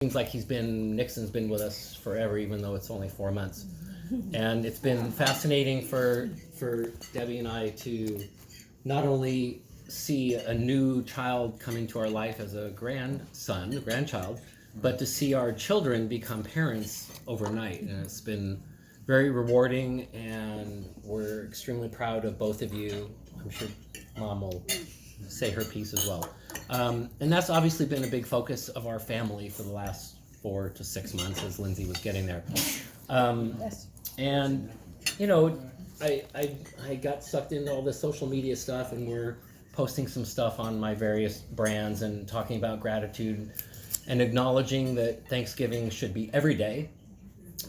seems like Nixon's been with us forever, even though it's only 4 months. And it's been fascinating for Debbie and I to not only see a new child come into our life as a grandchild, but to see our children become parents overnight. And it's been very rewarding, and we're extremely proud of both of you. I'm sure Mom will say her piece as well. And that's obviously been a big focus of our family for the last 4 to 6 months as Lindsay was getting there. Yes. And, you know, I got sucked into all this social media stuff, and we're posting some stuff on my various brands and talking about gratitude and acknowledging that Thanksgiving should be every day,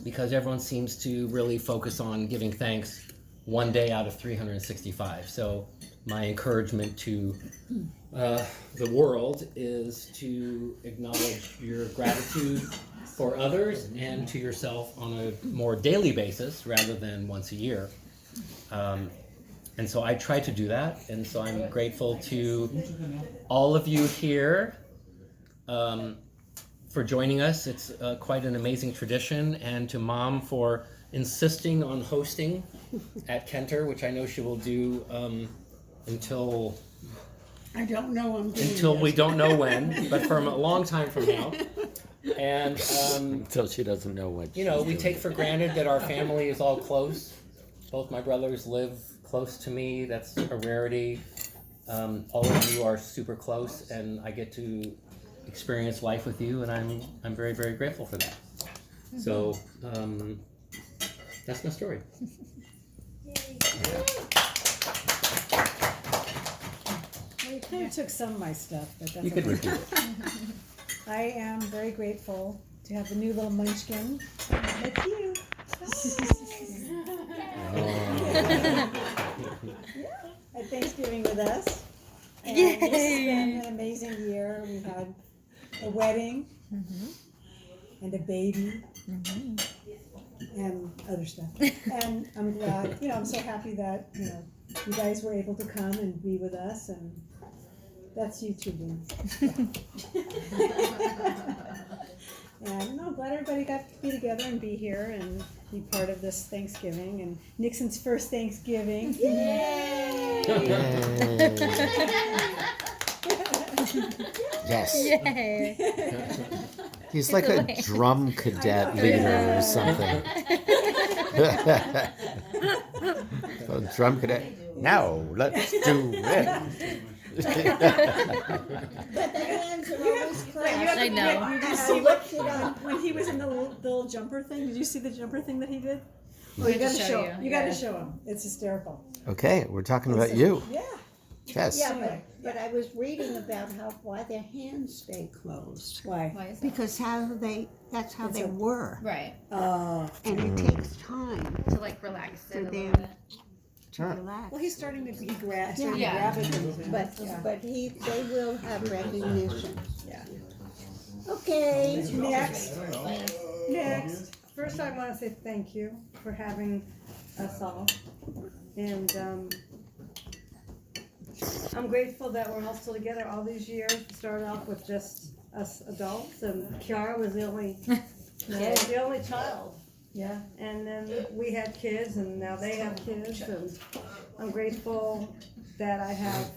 because everyone seems to really focus on giving thanks one day out of 365. So my encouragement to the world is to acknowledge your gratitude for others and to yourself on a more daily basis rather than once a year. And so I try to do that, and so I'm grateful to all of you here for joining us. It's quite an amazing tradition, and to Mom for insisting on hosting at Kenter, which I know she will do until I don't know. we don't know when, but from a long time from now. And until she doesn't know what. you know, we take for granted that our family is all close. Both my brothers live close to me. That's a rarity. All of you are super close, and I get to experience life with you, and I'm very, very grateful for that. So that's my story. Well, you kind of took some of my stuff, but that's You could okay. repeat it. I am very grateful to have the new little munchkin. Like you. At Thanksgiving with us. And this has been an amazing year. We had a wedding and a baby and other stuff. And I'm glad, I'm so happy that, you guys were able to come and be with us, and that's you too, Dean. And I'm glad everybody got to be together and be here and be part of this Thanksgiving and Nixon's first Thanksgiving. Yay! Yes. Yay. He's like a drum cadet leader or something. So drum cadet. Now let's do it. But the hands are always clasped. I know. Did you see when he was in the little jumper thing? Did you see the jumper thing that he did? Oh, you gotta show him. You gotta show him. It's hysterical. Okay, we're talking about you. Yeah. Yes. Yeah, but I was reading about why their hands stay closed. Why? Why is that? Because that's how they were. Right. Oh. And it takes time To like relax it a little them. bit. to relax. Well, he's starting to be grab Yeah. it a little bit. But they will have recognition. Yeah. Okay. Next. First, I want to say thank you for having us all, and I'm grateful that we're all still together all these years. We started off with just us adults, and Kiara was the only child. Yeah, and then we had kids, and now they have kids, and I'm grateful that I have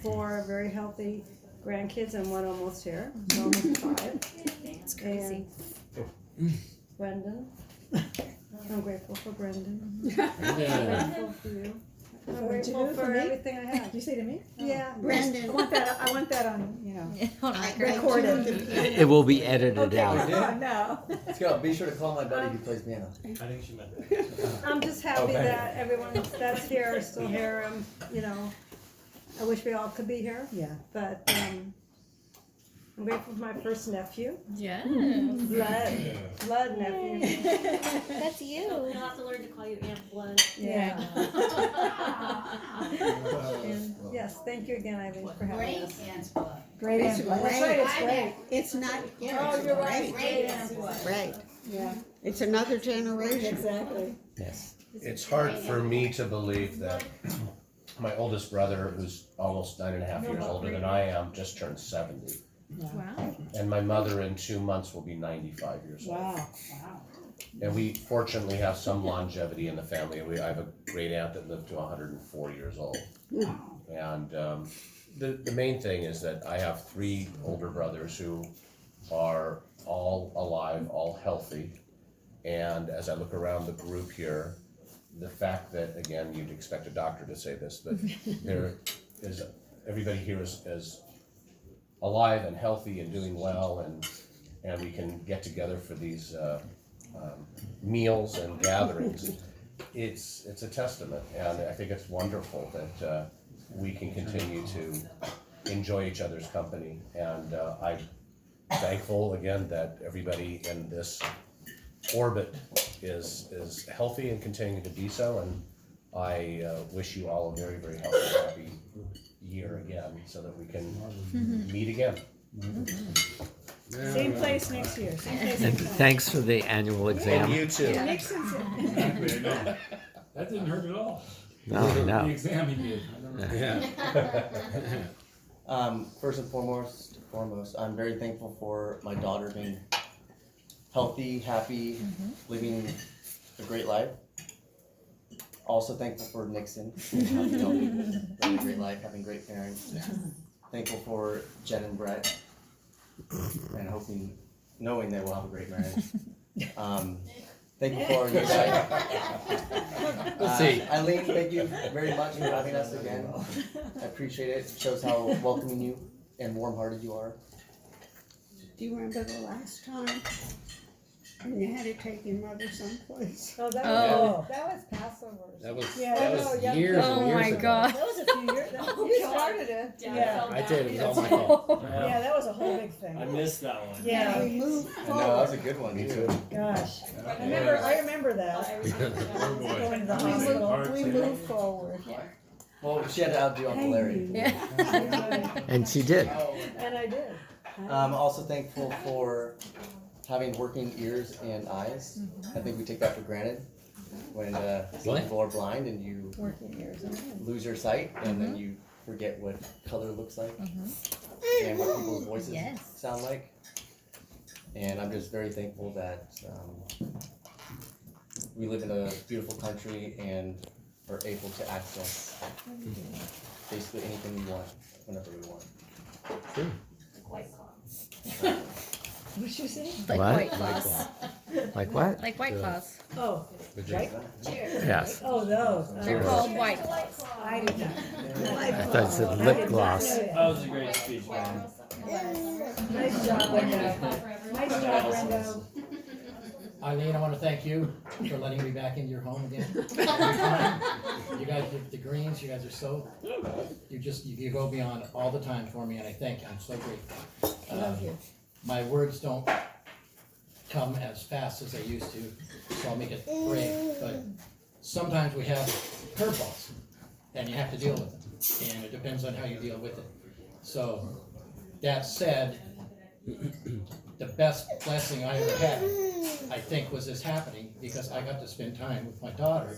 4 very healthy grandkids and 1 almost here, so almost 5. It's crazy. And Brendan, I'm grateful for Brendan. Yeah. I'm grateful for you. I'm grateful for everything I have. Did you say to me? Yeah, Brendan. I want that on, Recorded. It will be edited out. Oh, no. Let's go. Be sure to call my buddy who plays piano. I'm just happy Okay. that everyone that's here is still here. I wish we all could be here, Yeah. but I'm grateful for my first nephew, Yeah. blood nephew. That's you. You'll have to learn to call you Aunt Blood. Yeah. And yes, thank you again, Eileen, for having us. Great answer. That's right. It's great. It's not, Oh, you're right. Right. Yeah, It's another generation. exactly. Yes. It's hard for me to believe that my oldest brother, who's almost 9.5 years older than I am, just turned 70. Wow. And my mother in 2 months will be 95 years old. Wow. And we fortunately have some longevity in the family. I have a great aunt that lived to 104 years old. And the main thing is that I have 3 older brothers who are all alive, all healthy. And as I look around the group here, the fact that, again, you'd expect a doctor to say this, but there is, everybody here is alive and healthy and doing well, and we can get together for these meals and gatherings. It's a testament, and I think it's wonderful that we can continue to enjoy each other's company. And I'm thankful again that everybody in this orbit is healthy and continuing to be so. And I wish you all a very, very healthy, happy year again, so that we can meet again. Same place next year. Same place And next time. thanks for the annual exam. And you too. Nixon's. That didn't hurt at all. No, The no. exam he did. I don't know. First and foremost, I'm very thankful for my daughter being healthy, happy, living a great life. Also thankful for Nixon, living a great life, having great parents. Thankful for Jen and Brett, and knowing they will have a great marriage. Thankful for you guys. We'll see. Eileen, thank you very much for having us again. I appreciate it. It shows how welcoming you and warm-hearted you are. Do you remember the last time when you had to take your mother someplace? Oh, that Oh. was Passover. That was Yeah, that I was know, yeah. years and Oh years my ago. God. That was a few years. You started it. Yeah. I did. It was all my fault. Yeah, that was a whole big I thing. missed that one. Yeah. We moved I know, that was forward. a good one. Me too. Gosh, I remember that. Oh, boy. Going to the We moved hospital. hard. We moved forward. Well, she had to outdo Uncle Larry. Yeah. And she did. And I did. I'm also thankful for having working ears and eyes. I think we take that for granted when some What? people are blind and you Working years and years. lose your sight, and then you forget what color looks like and what people's voices Yes. sound like. And I'm just very thankful that we live in a beautiful country and are able to access basically anything we want whenever we want. What'd you say? Like What? White Claws. Like what? Like White Claws. Oh, Yes. oh, those. They're called White Claws. I did not. I thought it said lip gloss. That was a great speech, man. Nice job, Brenda. Nice job, Brenda. Eileen, I want to thank you for letting me back into your home again. Every time. You guys, the Greens, you guys are so, you go beyond all the time for me, and I thank you. I'm so grateful. Love you. My words don't come as fast as they used to, so I'll make it brief. But sometimes we have curveballs, and you have to deal with them, and it depends on how you deal with it. So, that said, the best blessing I ever had, I think, was this happening because I got to spend time with my daughter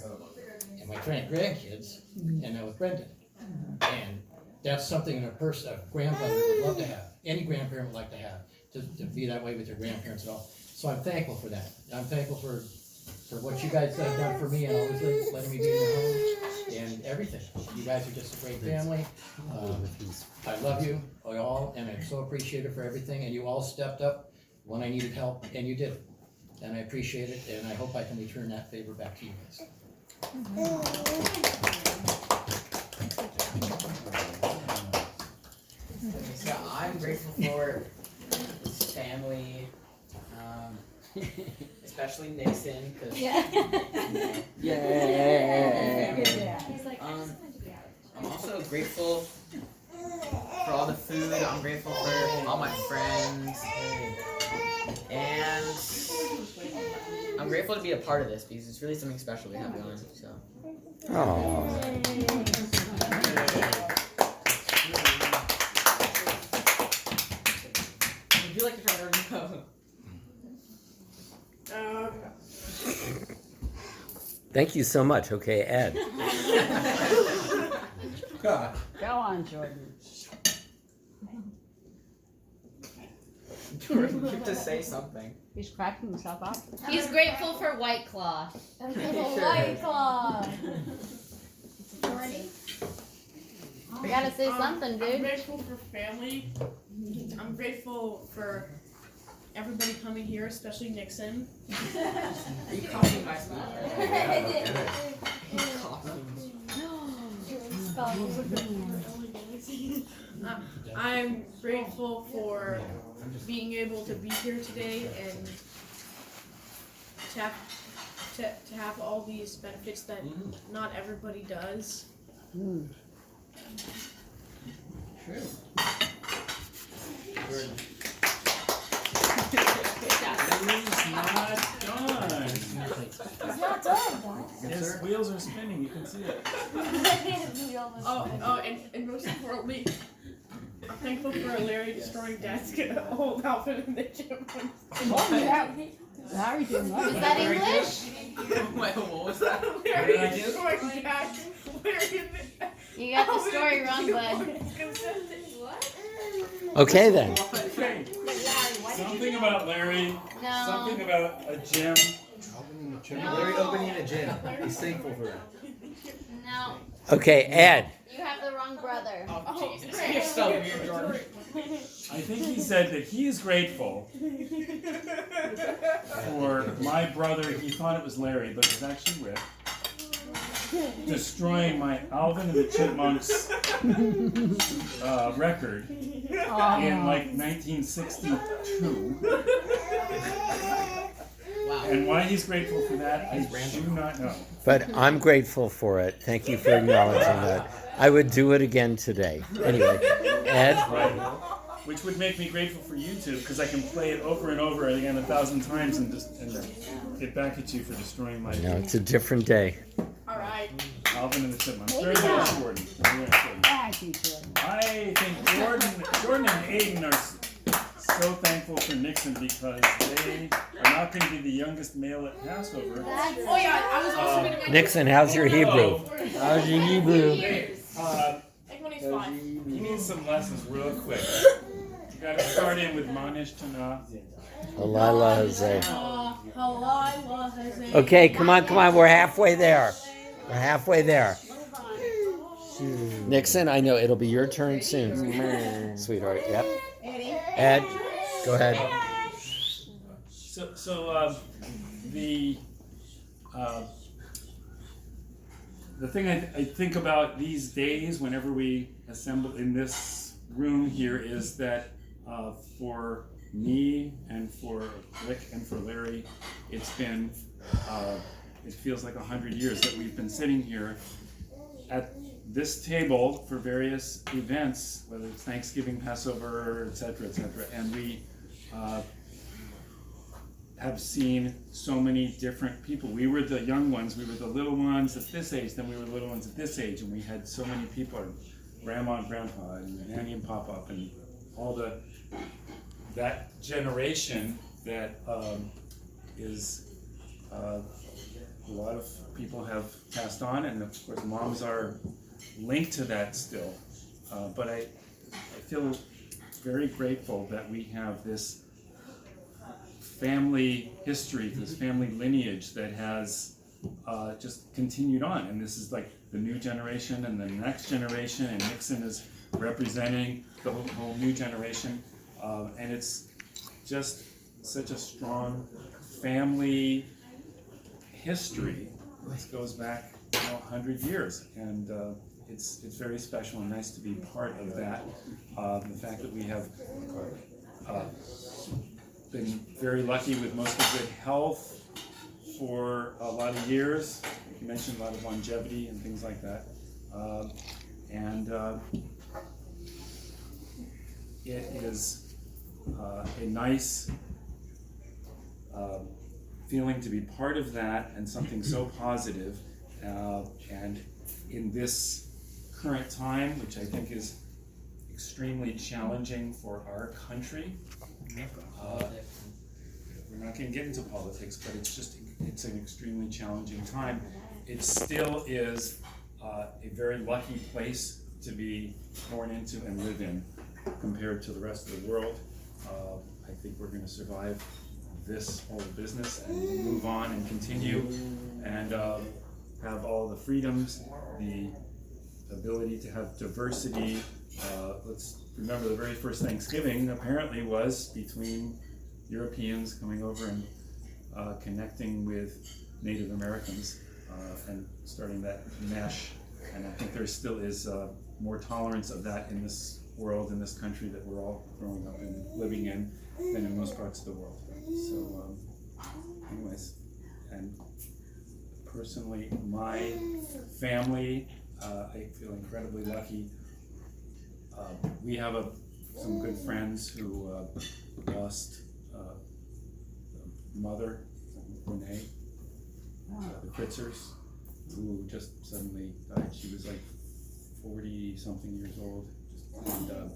and my grandkids, and now with Brendan. And that's something a grandmother would love to have. Any grandparent would like to have, to be that way with your grandparents and all. So I'm thankful for that. I'm thankful for what you guys have done for me and always letting me be in your home and everything. You guys are just a great family. I love you all, and I'm so appreciative for everything, and you all stepped up when I needed help, and you did. And I appreciate it, and I hope I can return that favor back to you guys. So I'm grateful for this family, especially Nixon, because Yeah. I'm also grateful for all the food. I'm grateful for all my friends, and I'm grateful to be a part of this because it's really something special we have going. So. Oh. Would you like to try to remove? Thank you so much. Okay, Ed. Go on, Jordan. to say something. He's cracking himself up. He's grateful for White Claw. White Claw. You gotta say something, I'm dude. grateful for family. I'm grateful for everybody coming here, especially Nixon. Are you copying my speech? I'm grateful for being able to be here today and to have all these benefits that not everybody does. True. He's not done. He's not done, His wheels are spinning, you can see it. And most importantly, I'm thankful for Larry destroying Dad's old Alvin and the Chipmunks. Larry doing that. Is that English? Wait, what was that? Larry destroying Dad. You got the story wrong, bud. What? Okay then. Okay. Something about Larry, No. something about a gym. Larry opening a gym. He's thankful for it. No. Okay, Ed. You have the wrong brother. Oh, Jesus. You're so weird, Jordan. I think he said that he is grateful for my brother. He thought it was Larry, but it was actually Rick. Destroying my Alvin and the Chipmunks record in like 1962. Wow. And why he's grateful for that, I do not know. But I'm grateful for it. Thank you for acknowledging that. I would do it again today. Anyway, Ed. Which would make me grateful for YouTube because I can play it over and over again 1,000 times and get back at you for destroying my. No, it's a different day. Alright. Alvin and the Chipmunks. Very nice, Jordan. Very nice, Jordan. I think Jordan and Aiden are so thankful for Nixon because they are not going to be the youngest male at Passover. Oh yeah, I was also gonna Nixon, how's your Hebrew? How's your Hebrew? Everybody's fine. He needs some lessons real quick. You got to start in with Manish Tana. Halala Jose. Halala. Okay, come on. We're halfway there. We're halfway there. Nixon, I know it'll be your turn soon. Sweetheart, yep. Ed, go ahead. So the thing I think about these days whenever we assemble in this room here is that for me and for Rick and for Larry, it's been it feels like 100 years that we've been sitting here at this table for various events, whether it's Thanksgiving, Passover, etc., and we have seen so many different people. We were the young ones, we were the little ones at this age, then we were the little ones at this age, and we had so many people, and Grandma and Grandpa, and Nanny and Pop-Up, and all that generation that is a lot of people have passed on, and of course moms are linked to that still. But I feel very grateful that we have this family history, this family lineage that has just continued on. And this is like the new generation and the next generation, and Nixon is representing the whole new generation. And it's just such a strong family history. This goes back 100 years, and it's very special and nice to be part of that. The fact that we have been very lucky with mostly good health for a lot of years. You mentioned a lot of longevity and things like that. It is a nice feeling to be part of that and something so positive. And in this current time, which I think is extremely challenging for our country, we're not going to get into politics, but it's an extremely challenging time. It still is a very lucky place to be born into and live in compared to the rest of the world. I think we're gonna survive this whole business and move on and continue and have all the freedoms, the ability to have diversity. Let's remember the very first Thanksgiving apparently was between Europeans coming over and connecting with Native Americans and starting that mesh. And I think there still is more tolerance of that in this world, in this country that we're all growing up and living in than in most parts of the world. So anyways, and personally, my family, I feel incredibly lucky. We have some good friends who lost mother, Renee, the Kritzers, who just suddenly died. She was like 40-something years old, and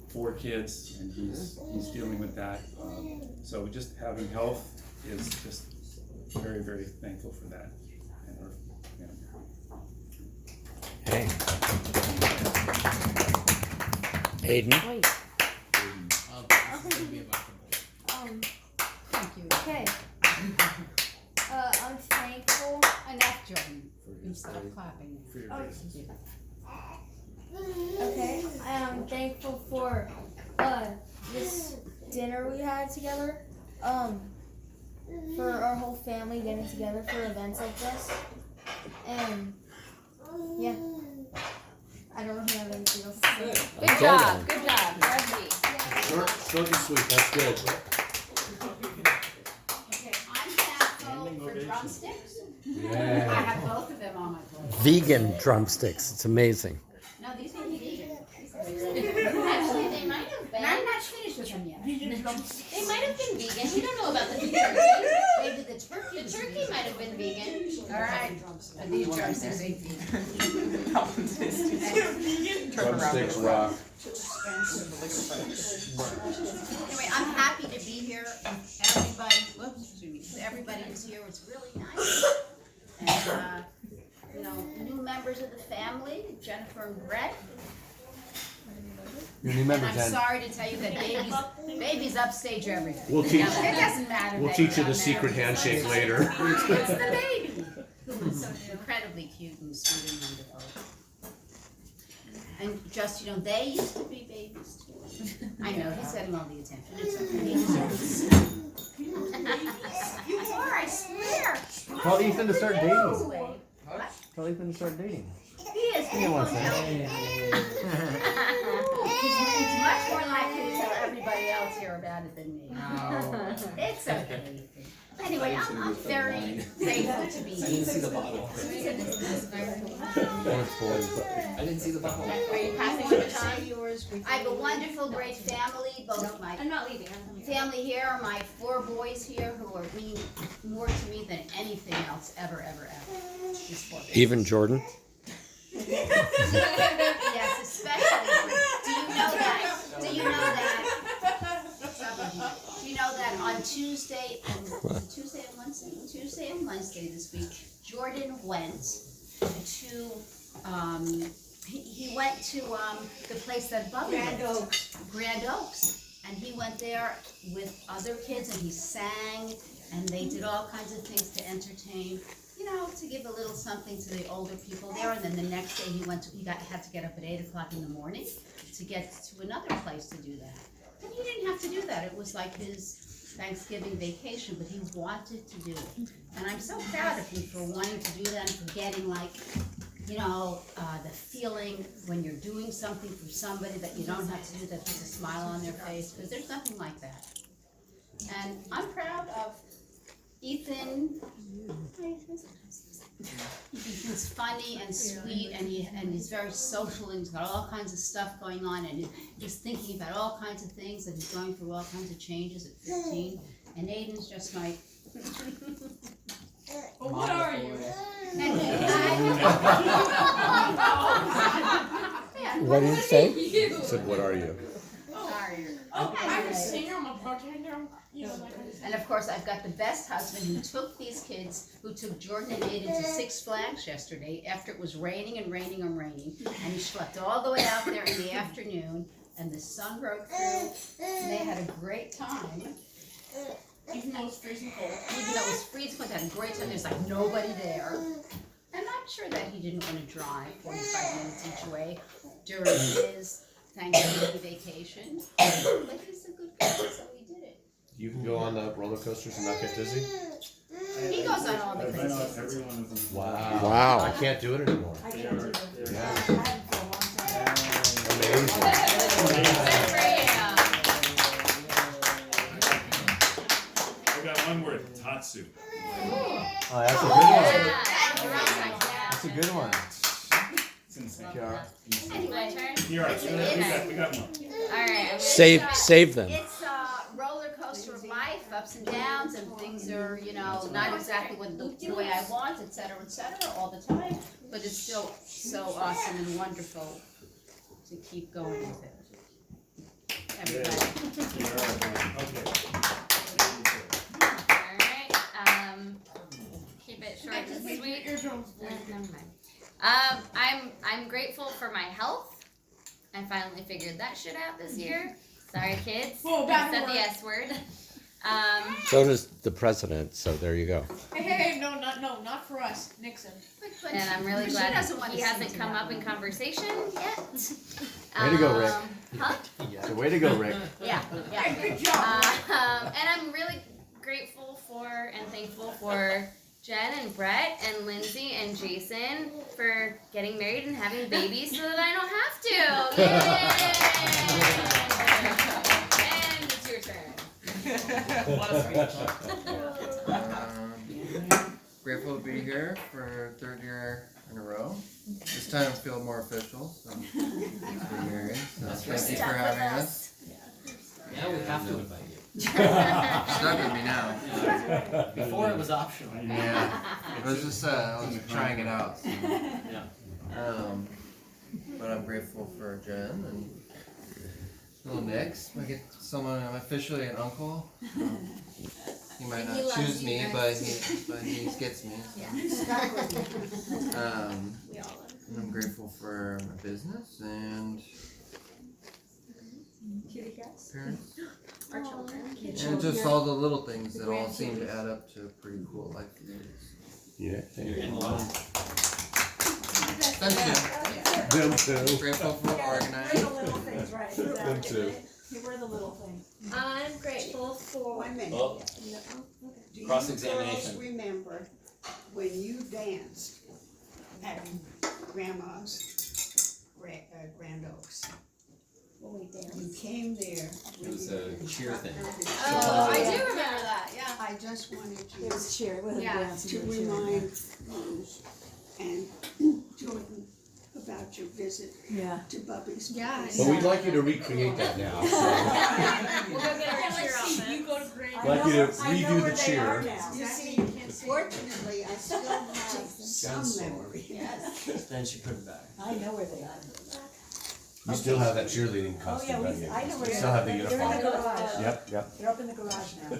4 kids, and he's dealing with that. So just having health is just very, very thankful for that. And Hey. Aiden? Thank you. Okay. I'm thankful. Enough, Jordan. You stop clapping. Okay, I'm thankful for this dinner we had together. For our whole family getting together for events like this. And yeah. I don't really have anything else to say. Good job. Good job. Reggie. Short and sweet, that's good. Okay, I'm thankful for drumsticks. Yeah. I have both of them on my plate. Vegan drumsticks. It's amazing. No, these are vegan. Actually, they might have been. I'm not finished with them yet. They might have been vegan. We don't know about the turkey. Maybe the turkey. The turkey might have been vegan. All right. These drumsticks ain't vegan. Drumsticks rock. Anyway, I'm happy to be here. Everybody, everybody is here. It's really nice. And new members of the family, Jennifer and Brett. Your new member, And I'm sorry to tell you that babies upstage everything. We'll teach. It doesn't matter. We'll that teach you you're the down secret there. handshake later. It's the baby, who is so incredibly cute and sweet and wonderful. And just, they used to be babies too. I know, he's getting all the attention. It's okay. He deserves it. You are, I swear. Tell Ethan to start dating. What? Tell Ethan to start dating. He is. He won't tell you. He's much more likely to tell everybody else here about it than me. No. It's okay. Anyway, I'm very grateful to be here. I didn't see the bottle. I didn't see the bottle. Are you passing the baton? I have a wonderful, great family. Both my family here are my 4 boys here who mean more to me than anything else ever. These 4 boys. Even Jordan? Yes, especially. Do you know that? Do you know that on Tuesday and Wednesday this week, Jordan went to he went to the place that Bubby lived. Grand Oaks, and he went there with other kids, and he sang, and they did all kinds of things to entertain. To give a little something to the older people there, and then the next day he had to get up at 8 o'clock in the morning to get to another place to do that. And he didn't have to do that. It was like his Thanksgiving vacation, but he wanted to do it. And I'm so proud of him for wanting to do that and for getting the feeling when you're doing something for somebody that you don't have to do that puts a smile on their face, because there's nothing like that. And I'm proud of Ethan. He's funny and sweet, and he's very social, and he's got all kinds of stuff going on, and he's thinking about all kinds of things, and he's going through all kinds of changes at 15. And Aiden's just like. Well, what are you? What did you say? He said, what are you? I'm a singer, I'm a bartender. And of course, I've got the best husband who took these kids, who took Jordan and Aiden to Six Flags yesterday after it was raining and raining and raining. And he schlepped all the way out there in the afternoon and the sun broke through, and they had a great time. Even though it's freezing cold. Even though it was freezing cold, they had a great time, there's like nobody there. And I'm sure that he didn't want to drive 45 minutes each way during his Thanksgiving vacation, but he's a good guy, so he did it. You can go on the roller coasters and not get dizzy? He goes on all the I've been on crazy. every one of them. Wow. Wow. I can't do it anymore. I can't do it. Yeah. I had for a long time. Amazing. Good for I got one word, Tatsu. Oh, that's a good one. That's a good one. It's insane. Kiara. Anyway, turn. Here, we got one. Alright. Save them. It's a roller coaster of life, ups and downs, and things are, not exactly what the way I want, et cetera, all the time. But it's still so awesome and wonderful to keep going with it. Everybody. Alright, keep it short and sweet. Never mind. I'm grateful for my health. I finally figured that shit out this year. Sorry, kids. Whoa, I bad said word. the S word. So does the president, so there you go. Hey, no, not for us, Nixon. And I'm really She glad doesn't want he to hasn't see come that up in conversation yet. Way to go, Rick. Huh? Yeah. Way to go, Rick. Yeah. Good job. And I'm really grateful for and thankful for Jen and Brett and Lindsay and Jason for getting married and having babies so that I don't have to. Yay! And it's your turn. Grateful to be here for third year in a row. This time I feel more official, so thanks for hearing. So thank you for having us. Yeah, we have to invite you. Stuck with me now. Before it was optional. Yeah, it was just I was trying it out. So. Yeah. But I'm grateful for Jen and little Nix. I get someone. I'm officially an uncle. He might not choose me, but he gets me. So. And I'm grateful for my business and parents. Our children. And just all the little things that all seem to add up to a pretty cool life. Yeah. You're in line. Them too. Them too. Grateful for We're organizing. the little things, right, exactly. Them too. We're the little things. I'm grateful for. 1 minute. Oh. Do you Cross-examination. girls remember when you danced at Grandma's Grand Oaks? You came there. It was a cheer thing. Oh, I do remember that, yeah. I just wanted you It was cheer, it wasn't Yeah. dancing. to it was cheer. remind Rose and Jordan about your visit Yeah. to Bubby's. Yeah. place. But we'd like you to recreate that now. So. We'll go get our cheer outfit. You go to grade. I'd like you to I know redo where the they cheer. are now. You see, fortunately, I still have some memory. Then she put it back. I know where they are. You still have that cheerleading Oh, costume, yeah, don't you? I know where You they still are. have the They're in the uniform. garage. Yep, yep. They're up in the garage now.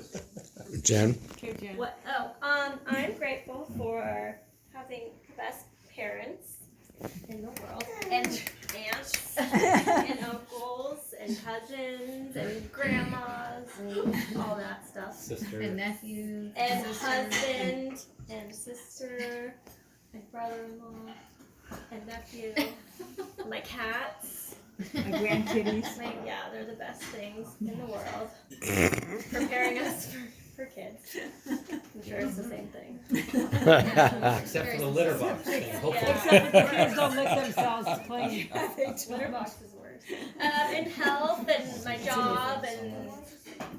Jen? Okay, Jen. What? Oh, I'm grateful for having the best parents in the world, and aunts, and uncles, and cousins, and grandmas, and all that stuff. Sister. And nephews. And husband, and sister, and brother-in-law, and nephew, my cats. My grandkitties. Yeah, they're the best things in the world. Preparing us for kids. I'm sure it's the same thing. Except for the litter box thing, hopefully. Except the kids don't lick themselves clean. Litter box is worse. And health, and my job, and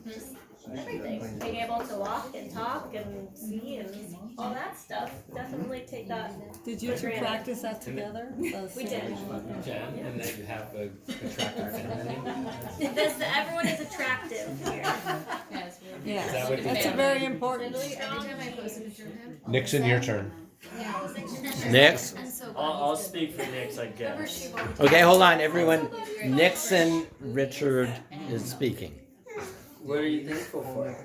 just everything. Being able to walk and talk and see and all that stuff. Definitely take that. Did you for two granted. practice that together? We did. Jen, and that you have a attractive family. Everyone is attractive here. Yes, Yeah, Is that what that's you- a very important. Every time I post a picture of him. Nixon, your turn. Nix? I'll speak for Nix, I guess. Okay, hold on, everyone. Nixon Richard is speaking. What are you thankful for?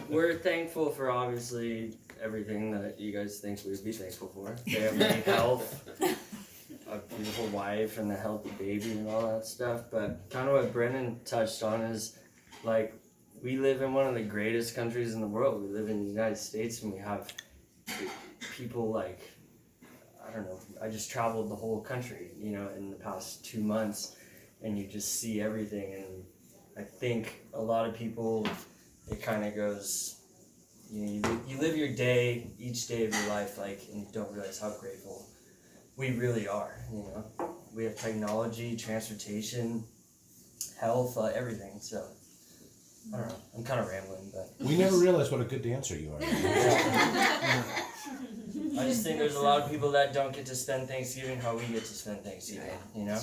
We're thankful for obviously everything that you guys think we'd be thankful for. Family, health, a beautiful wife and the healthy baby and all that stuff. But kind of what Brennan touched on is like we live in one of the greatest countries in the world. We live in the United States, and we have people like, I don't know, I just traveled the whole country, you know, in the past 2 months, and you just see everything. And I think a lot of people, it kind of goes, you know, you live your day, each day of your life, like, and you don't realize how grateful we really are, you know. We have technology, transportation, health, everything, so. I don't know. I'm kind of rambling, but We never realized what a good dancer you are. I just think there's a lot of people that don't get to spend Thanksgiving how we get to spend Thanksgiving, you know?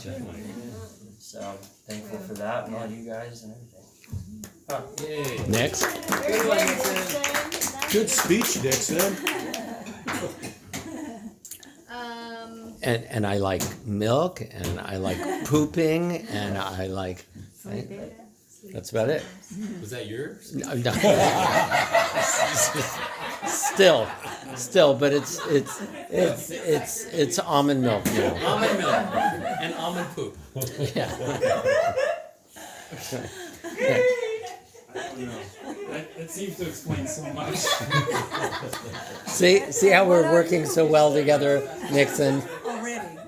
So I'm thankful for that and all you guys and everything. Huh. Yay. Next. Good one, Nixon. Good speech, Dixon. And I like milk, and I like pooping, and I like. Right? That's about it. Was that yours? No. Still, but it's almond milk now. Almond milk and almond poop. Yeah. I don't know. That seems to explain so much. See how we're working so well together, Nixon?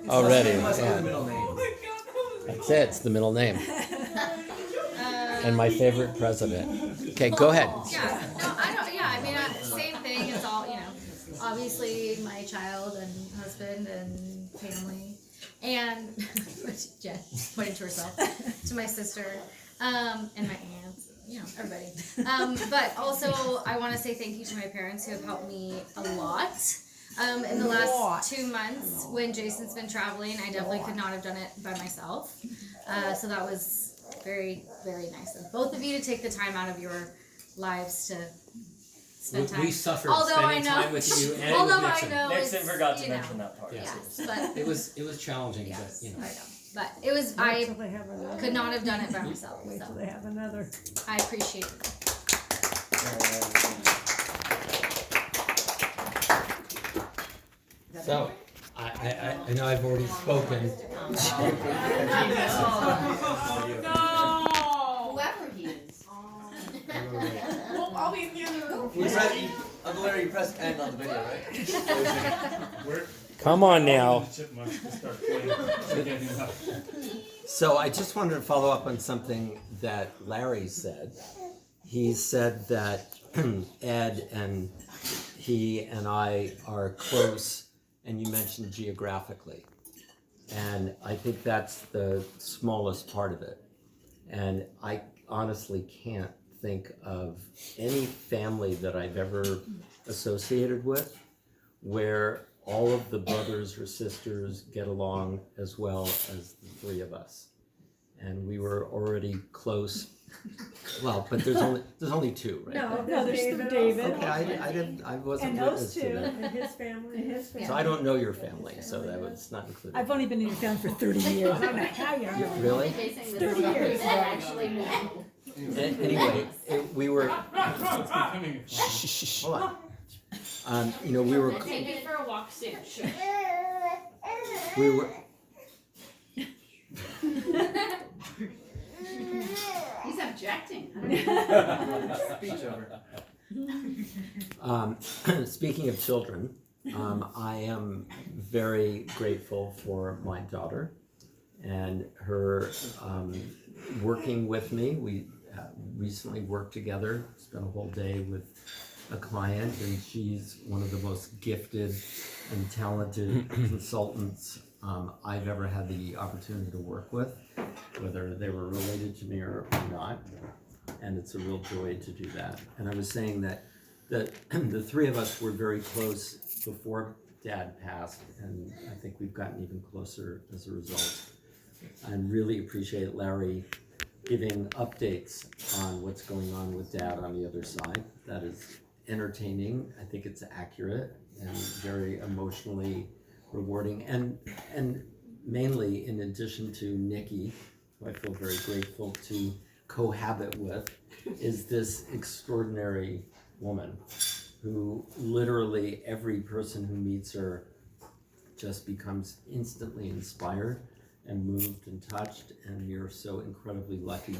Already. Yeah. That's it. It's the middle name. And my favorite president. Okay, go ahead. Yeah, no, I don't. Yeah, I mean, same thing. It's all, you know, obviously my child and husband and family, and Jen pointing to herself, to my sister, and my aunts. You know, everybody. But also, I want to say thank you to my parents who have helped me a lot. In the last 2 months, when Jason's been traveling, I definitely could not have done it by myself. So that was very, very nice of both of you to take the time out of your lives to spend time. We suffered although spending I know, time with you and although with Nixon. I know Nixon it's, forgot to you know, mention that part. Yes, but It was challenging, yes, but you know. I know. But it was, I could not have done it by myself. Wait till So they have another. I appreciate it. So, I know I've already spoken. Whoever he is. Well, I'll be in the other room. Uncle Larry, you pressed end on the video, right? Come on now. The chipmunks can start playing. So I just wanted to follow up on something that Larry said. He said that Ed and he and I are close, and you mentioned geographically. And I think that's the smallest part of it. And I honestly can't think of any family that I've ever associated with where all of the brothers or sisters get along as well as the three of us. And we were already close. Well, but there's only two, right? No, there's David. David. Okay, I wasn't And witness those to two, that. And his family. And his family. So I don't know your family, so that was not included. I've only been in your family for 30 years. I don't know how you're. Really? 30 years. Actually, no. Anyway, we were. Shh. Hold on. We were. Take it for a walk soon. Sure. We were. He's objecting. Speech over. Speaking of children, I am very grateful for my daughter and her working with me. We recently worked together, spent a whole day with a client, and she's one of the most gifted and talented consultants I've ever had the opportunity to work with, whether they were related to me or not. And it's a real joy to do that. And I was saying that the three of us were very close before Dad passed, and I think we've gotten even closer as a result. I really appreciate Larry giving updates on what's going on with Dad on the other side. That is entertaining. I think it's accurate and very emotionally rewarding. And mainly, in addition to Nikki, who I feel very grateful to cohabit with, is this extraordinary woman who literally every person who meets her just becomes instantly inspired and moved and touched, and you're so incredibly lucky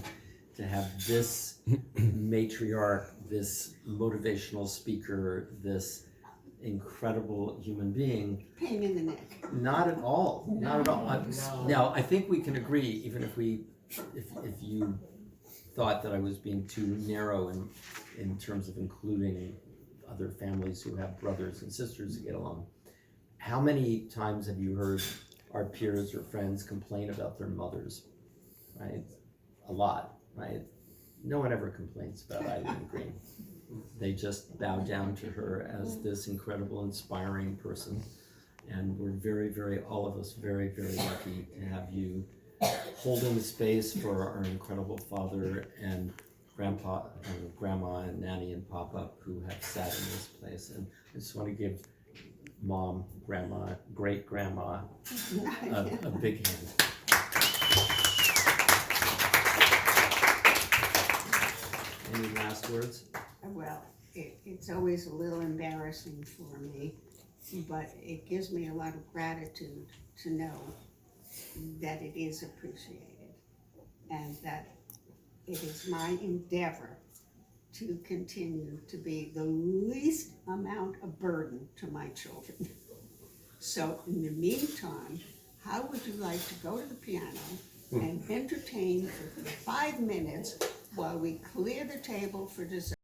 to have this matriarch, this motivational speaker, this incredible human being. Pain in the neck. Not at all, not at all. Now, I think we can agree, even if you thought that I was being too narrow in terms of including other families who have brothers and sisters to get along. How many times have you heard our peers or friends complain about their mothers, right? A lot, right? No one ever complains about Eileen Green. They just bow down to her as this incredible, inspiring person. And we're very, very, all of us, very, very lucky to have you holding the space for our incredible father and grandpa and grandma and nanny and papa who have sat in this place. And I just want to give mom, grandma, great grandma a big hand. Any last words? Well, it's always a little embarrassing for me, but it gives me a lot of gratitude to know that it is appreciated and that it is my endeavor to continue to be the least amount of burden to my children. So in the meantime, how would you like to go to the piano and entertain for 5 minutes while we clear the table for dessert?